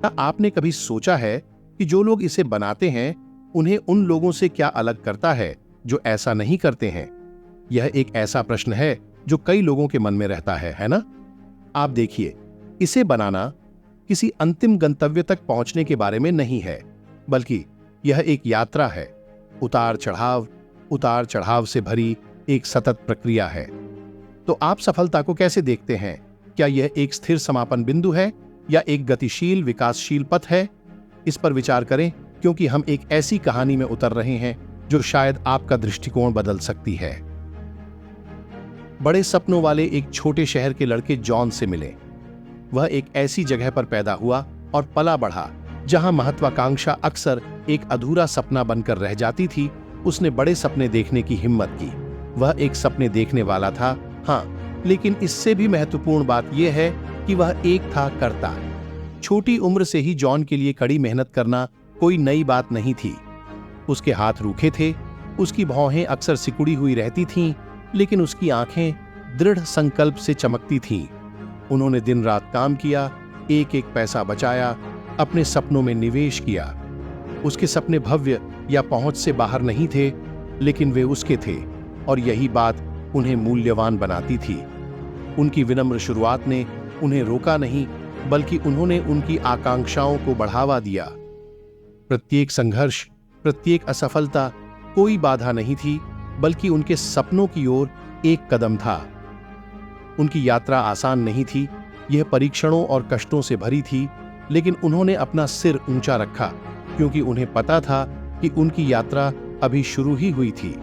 क्या आपने कभी सोचा है कि जो लोग इसे बनाते हैं उन्हें उन लोगों से क्या अलग करता है जो ऐसा नहीं करते हैं? यह एक ऐसा प्रश्न है जो कई लोगों के मन में रहता है ना? आप देखिए, इसे बनाना किसी अंतिम गंतव्य तक पहुंचने के बारे में नहीं है, बल्कि यह एक यात्रा है। उतार चढ़ाव से भरी एक सतत प्रक्रिया है। तो आप सफलता को कैसे देखते हैं? क्या यह एक स्थिर समापन बिंदु है या एक गतिशील विकासशील पथ है? इस पर विचार करें, क्योंकि हम एक ऐसी कहानी में उतर रहे हैं जो शायद आपका दृष्टिकोण बदल सकती है। बड़े सपनों वाले एक छोटे शहर के लड़के जॉन से मिले। वह एक ऐसी जगह पर पैदा हुआ और पला बढ़ा जहां महत्वाकांक्षा अक्सर एक अधूरा सपना बनकर रह जाती थी। उसने बड़े सपने देखने की हिम्मत की। वह एक सपने देखने वाला था, हाँ, लेकिन इससे भी महत्वपूर्ण बात यह है कि वह एक था कर्ता। छोटी उम्र से ही जॉन के लिए कड़ी मेहनत करना कोई नई बात नहीं थी। उसके हाथ रूखे थे, उसकी भौहें अक्सर सिकुड़ी हुई रहती थीं, लेकिन उसकी आंखें दृढ़ संकल्प से चमकती थीं। उन्होंने दिन रात काम किया, एक एक पैसा बचाया, अपने सपनों में निवेश किया। उसके सपने भव्य या पहुंच से बाहर नहीं थे, लेकिन वे उसके थे, और यही बात उन्हें मूल्यवान बनाती थी। उनकी विनम्र शुरुआत ने उन्हें रोका नहीं, बल्कि उन्होंने उनकी आकांक्षाओं को बढ़ावा दिया। प्रत्येक संघर्ष, प्रत्येक असफलता कोई बाधा नहीं थी, बल्कि उनके सपनों की ओर एक कदम था। उनकी यात्रा आसान नहीं थी, यह परीक्षणों और कष्टों से भरी थी, लेकिन उन्होंने अपना सिर ऊंचा रखा, क्योंकि उन्हें पता था कि उनकी यात्रा अभी शुरू ही हुई थी।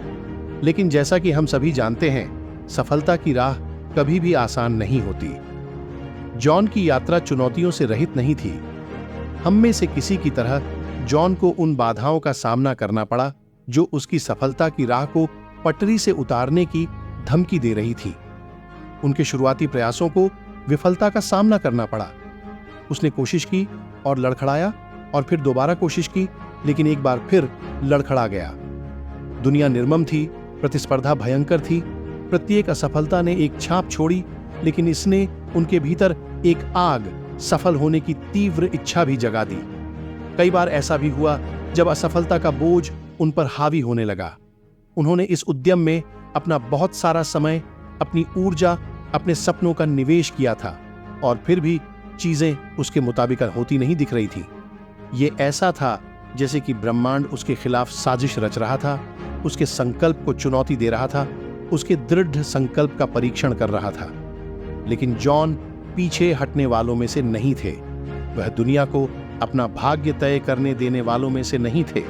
लेकिन जैसा कि हम सभी जानते हैं, सफलता की राह कभी भी आसान नहीं होती। जॉन की यात्रा चुनौतियों से रहित नहीं थी। हम में से किसी की तरह जॉन को उन बाधाओं का सामना करना पड़ा जो उसकी सफलता की राह को पटरी से उतारने की धमकी दे रही थी। उनके शुरुआती प्रयासों को विफलता का सामना करना पड़ा। उसने कोशिश की और लड़खड़ाया, और फिर दोबारा कोशिश की, लेकिन एक बार फिर लड़खड़ा गया। दुनिया निर्मम थी, प्रतिस्पर्धा भयंकर थी। प्रत्येक असफलता ने एक छाप छोड़ी, लेकिन इसने उनके भीतर एक आग, सफल होने की तीव्र इच्छा भी जगा दी। कई बार ऐसा भी हुआ जब असफलता का बोझ उन पर हावी होने लगा। उन्होंने इस उद्यम में अपना बहुत सारा समय, अपनी ऊर्जा, अपने सपनों का निवेश किया था, और फिर भी चीजें उसके मुताबिक होती नहीं दिख रही थी। ये ऐसा था जैसे कि ब्रह्मांड उसके खिलाफ साजिश रच रहा था, उसके संकल्प को चुनौती दे रहा था, उसके दृढ़ संकल्प का परीक्षण कर रहा था। लेकिन जॉन पीछे हटने वालों में से नहीं थे। वह दुनिया को अपना भाग्य तय करने देने वालों में से नहीं थे।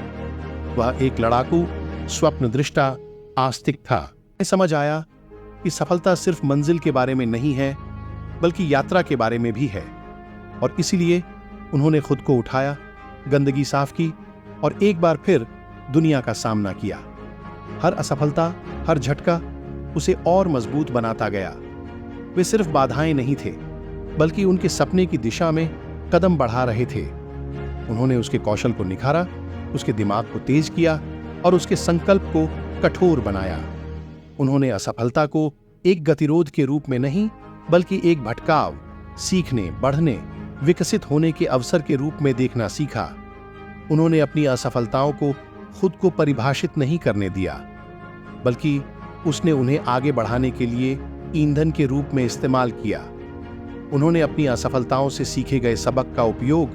वह एक लड़ाकू, स्वप्नदृष्टा, आस्तिक था। समझ आया कि सफलता सिर्फ मंजिल के बारे में नहीं है, बल्कि यात्रा के बारे में भी है। और इसीलिए उन्होंने खुद को उठाया, गंदगी साफ की, और एक बार फिर दुनिया का सामना किया। हर असफलता, हर झटका उसे और मजबूत बनाता गया। वे सिर्फ बाधाएं नहीं थे, बल्कि उनके सपने की दिशा में कदम बढ़ा रहे थे। उन्होंने उसके कौशल को निखारा, उसके दिमाग को तेज किया, और उसके संकल्प को कठोर बनाया। उन्होंने असफलता को एक गतिरोध के रूप में नहीं, बल्कि एक भटकाव, सीखने, बढ़ने, विकसित होने के अवसर के रूप में देखना सीखा। उन्होंने अपनी असफलताओं को खुद को परिभाषित नहीं करने दिया, बल्कि उसने उन्हें आगे बढ़ाने के लिए ईंधन के रूप में इस्तेमाल किया। उन्होंने अपनी असफलताओं से सीखे गए सबक का उपयोग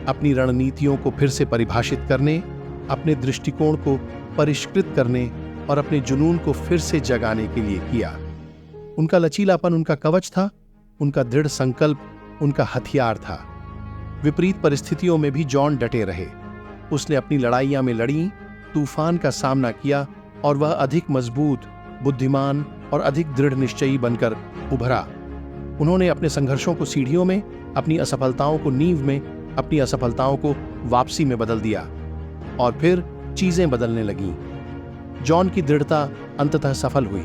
अपनी रणनीतियों को फिर से परिभाषित करने, अपने दृष्टिकोण को परिष्कृत करने और अपने जुनून को फिर से जगाने के लिए किया। उनका लचीलापन उनका कवच था, उनका दृढ़ संकल्प उनका हथियार था। विपरीत परिस्थितियों में भी जॉन डटे रहे। उसने अपनी लड़ाइयां में लड़ी, तूफान का सामना किया, और वह अधिक मजबूत, बुद्धिमान और अधिक दृढ़ निश्चयी बनकर उभरा। उन्होंने अपने संघर्षों को सीढ़ियों में, अपनी असफलताओं को नींव में, अपनी असफलताओं को वापसी में बदल दिया, और फिर चीजें बदलने लगीं। जॉन की दृढ़ता अंततः सफल हुई।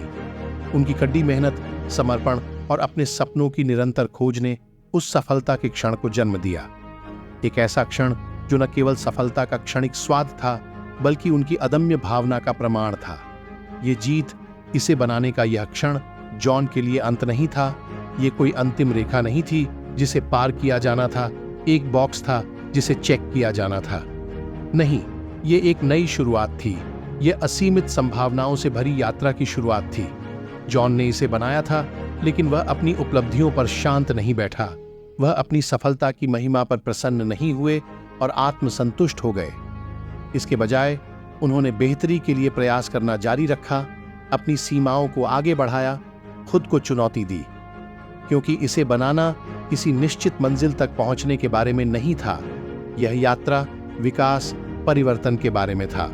उनकी कड़ी मेहनत, समर्पण और अपने सपनों की निरंतर खोज ने उस सफलता के क्षण को जन्म दिया। एक ऐसा क्षण जो न केवल सफलता का क्षणिक स्वाद था, बल्कि उनकी अदम्य भावना का प्रमाण था। ये जीत, इसे बनाने का यह क्षण जॉन के लिए अंत नहीं था। ये कोई अंतिम रेखा नहीं थी जिसे पार किया जाना था। एक बॉक्स था जिसे चेक किया जाना था। नहीं, ये एक नई शुरुआत थी। ये असीमित संभावनाओं से भरी यात्रा की शुरुआत थी। जॉन ने इसे बनाया था, लेकिन वह अपनी उपलब्धियों पर शांत नहीं बैठा। वह अपनी सफलता की महिमा पर प्रसन्न नहीं हुए और आत्मसंतुष्ट हो गए। इसके बजाय उन्होंने बेहतरी के लिए प्रयास करना जारी रखा, अपनी सीमाओं को आगे बढ़ाया, खुद को चुनौती दी, क्योंकि इसे बनाना किसी निश्चित मंजिल तक पहुंचने के बारे में नहीं था। यह यात्रा विकास, परिवर्तन के बारे में था।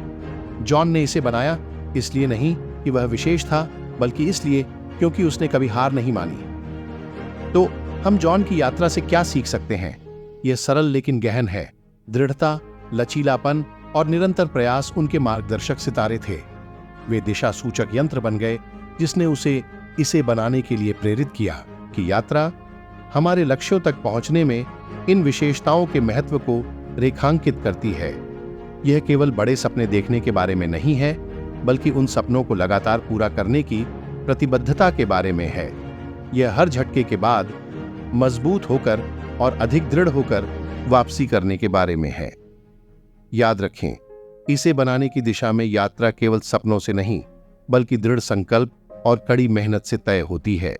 जॉन ने इसे बनाया इसलिए नहीं कि वह विशेष था, बल्कि इसलिए क्योंकि उसने कभी हार नहीं मानी। तो हम जॉन की यात्रा से क्या सीख सकते हैं? यह सरल लेकिन गहन है। दृढ़ता, लचीलापन और निरंतर प्रयास उनके मार्गदर्शक सितारे थे। वे दिशा सूचक यंत्र बन गए जिसने उसे इसे बनाने के लिए प्रेरित किया कि यात्रा हमारे लक्ष्यों तक पहुंचने में इन विशेषताओं के महत्व को रेखांकित करती है। यह केवल बड़े सपने देखने के बारे में नहीं है, बल्कि उन सपनों को लगातार पूरा करने की प्रतिबद्धता के बारे में है। यह हर झटके के बाद मजबूत होकर और अधिक दृढ़ होकर वापसी करने के बारे में है। याद रखें, इसे बनाने की दिशा में यात्रा केवल सपनों से नहीं, बल्कि दृढ़ संकल्प और कड़ी मेहनत से तय होती है।